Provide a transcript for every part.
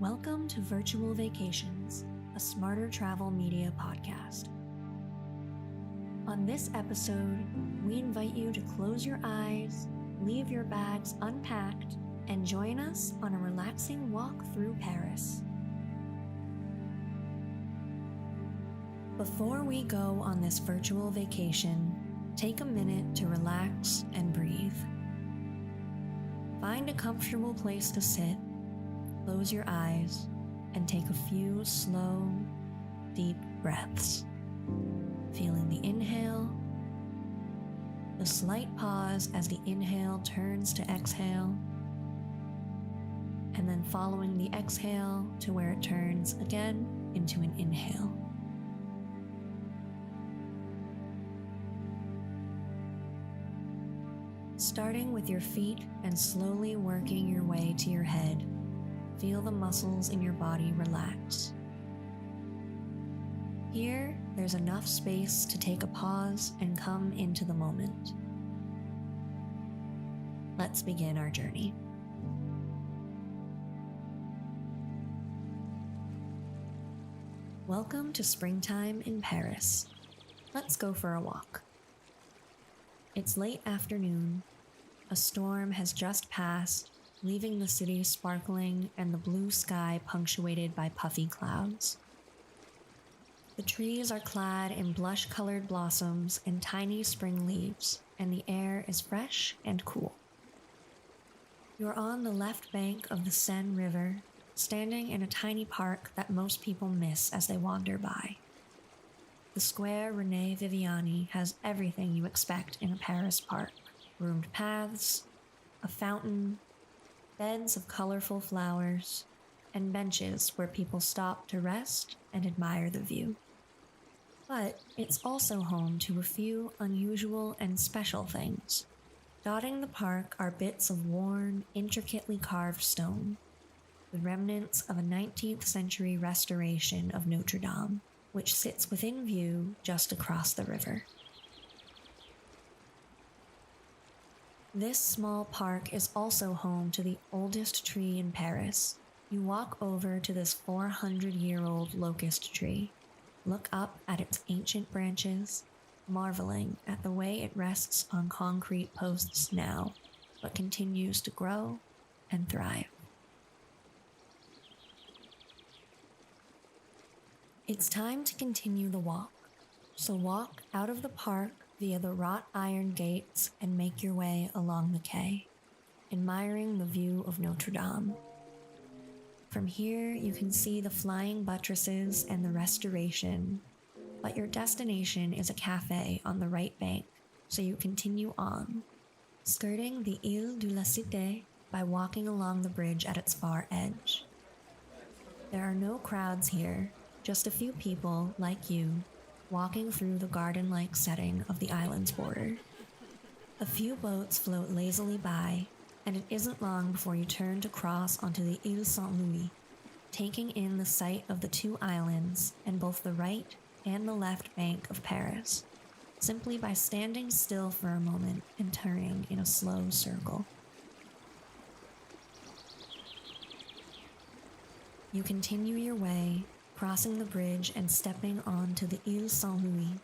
Welcome to Virtual Vacations, a smarter travel media podcast. On this episode, we invite you to close your eyes, leave your bags unpacked, and join us on a relaxing walk through Paris. Before we go on this virtual vacation, take a minute to relax and breathe. Find a comfortable place to sit, close your eyes, and take a few slow, deep breaths. Feeling the inhale, the slight pause as the inhale turns to exhale, and then following the exhale to where it turns again into an inhale. Starting with your feet and slowly working your way to your head, feel the muscles in your body relax. Here, there's enough space to take a pause and come into the moment. Let's begin our journey. Welcome to springtime in Paris. Let's go for a walk. It's late afternoon. A storm has just passed, leaving the city sparkling and the blue sky punctuated by puffy clouds. The trees are clad in blush-colored blossoms and tiny spring leaves, and the air is fresh and cool. You're on the left bank of the Seine River, standing in a tiny park that most people miss as they wander by. The square René Viviani has everything you expect in a Paris park: groomed paths, a fountain, beds of colorful flowers, and benches where people stop to rest and admire the view. But it's also home to a few unusual and special things. Dotting the park are bits of worn, intricately carved stone, the remnants of a 19th century restoration of Notre Dame, which sits within view just across the river. This small park is also home to the oldest tree in Paris. You walk over to this 400-year-old locust tree, look up at its ancient branches, marveling at the way it rests on concrete posts now, but continues to grow and thrive. It's time to continue the walk, so walk out of the park via the wrought iron gates and make your way along the quay, admiring the view of Notre Dame. From here, you can see the flying buttresses and the restoration, but your destination is a cafe on the right bank, so you continue on, skirting the Ile de la Cité by walking along the bridge at its far edge. There are no crowds here, just a few people, like you, walking through the garden-like setting of the island's border. A few boats float lazily by, and it isn't long before you turn to cross onto the Ile Saint-Louis, taking in the sight of the two islands and both the right and the left bank of Paris, simply by standing still for a moment and turning in a slow circle. You continue your way, crossing the bridge and stepping onto the Ile Saint-Louis.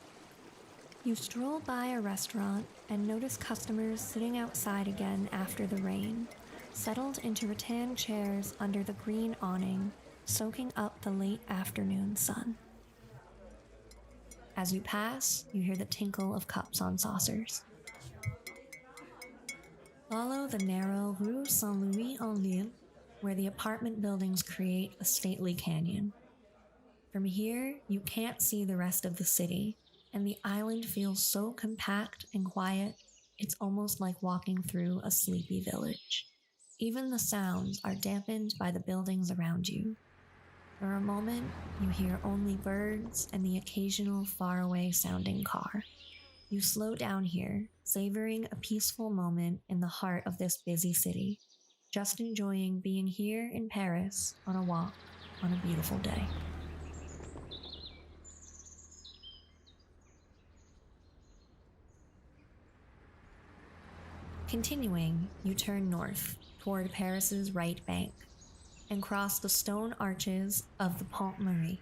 You stroll by a restaurant and notice customers sitting outside again after the rain, settled into rattan chairs under the green awning, soaking up the late afternoon sun. As you pass, you hear the tinkle of cups on saucers. Follow the narrow Rue Saint-Louis-en-Lille, where the apartment buildings create a stately canyon. From here, you can't see the rest of the city, and the island feels so compact and quiet, it's almost like walking through a sleepy village. Even the sounds are dampened by the buildings around you. For a moment, you hear only birds and the occasional faraway sounding car. You slow down here, savoring a peaceful moment in the heart of this busy city, just enjoying being here in Paris on a walk on a beautiful day. Continuing, you turn north, toward Paris's right bank. and cross the stone arches of the Pont Marie.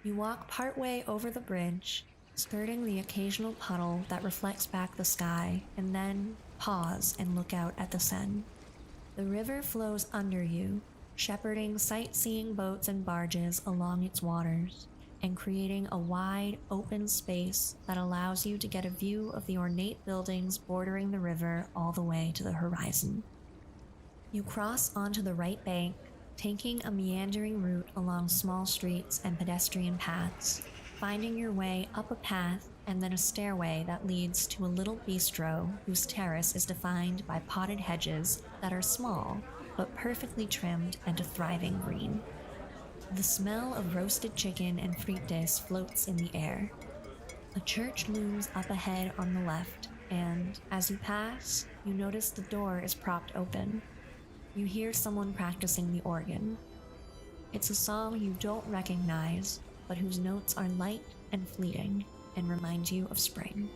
You walk partway over the bridge, skirting the occasional puddle that reflects back the sky, and then pause and look out at the Seine. The river flows under you, shepherding sightseeing boats and barges along its waters, and creating a wide, open space that allows you to get a view of the ornate buildings bordering the river all the way to the horizon. You cross onto the right bank, taking a meandering route along small streets and pedestrian paths, finding your way up a path and then a stairway that leads to a little bistro whose terrace is defined by potted hedges that are small but perfectly trimmed and a thriving green. The smell of roasted chicken and frites floats in the air. A church looms up ahead on the left, and as you pass, you notice the door is propped open. You hear someone practicing the organ. It's a song you don't recognize, but whose notes are light and fleeting and remind you of spring.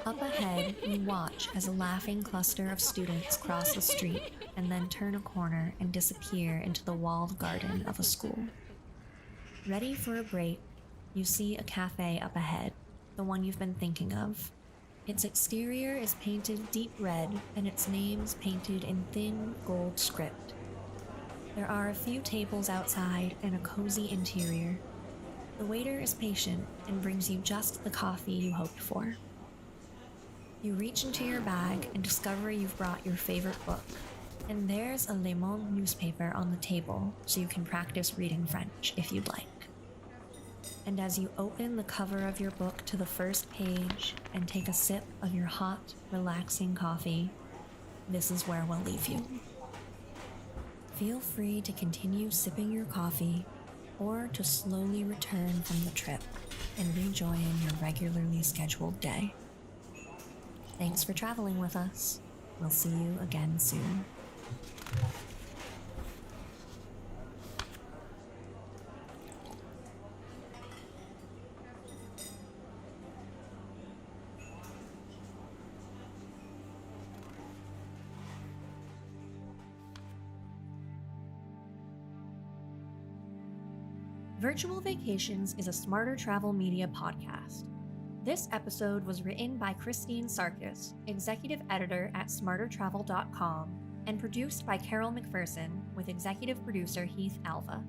Up ahead, you watch as a laughing cluster of students cross the street and then turn a corner and disappear into the walled garden of a school. Ready for a break, you see a cafe up ahead, the one you've been thinking of. Its exterior is painted deep red and its name's painted in thin gold script. There are a few tables outside and a cozy interior. The waiter is patient and brings you just the coffee you hoped for. You reach into your bag and discover you've brought your favorite book, and there's a Le Monde newspaper on the table so you can practice reading French if you'd like. And as you open the cover of your book to the first page and take a sip of your hot, relaxing coffee, this is where we'll leave you. Feel free to continue sipping your coffee or to slowly return from the trip and rejoin your regularly scheduled day. Thanks for traveling with us. We'll see you again soon. Virtual Vacations is a Smarter Travel Media podcast. This episode was written by Christine Sarkis, executive editor at smartertravel.com, and produced by Carol McPherson with executive producer Heath Alva.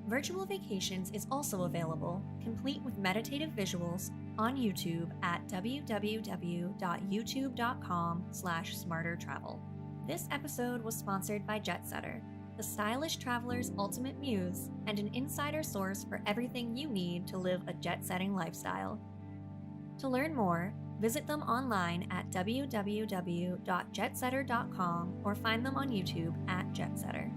Virtual Vacations is also available, complete with meditative visuals, on YouTube at www.youtube.com/smartertravel. This episode was sponsored by Jetsetter, the stylish traveler's ultimate muse and an insider source for everything you need to live a jet-setting lifestyle. To learn more, visit them online at www.jetsetter.com or find them on YouTube at Jetsetter.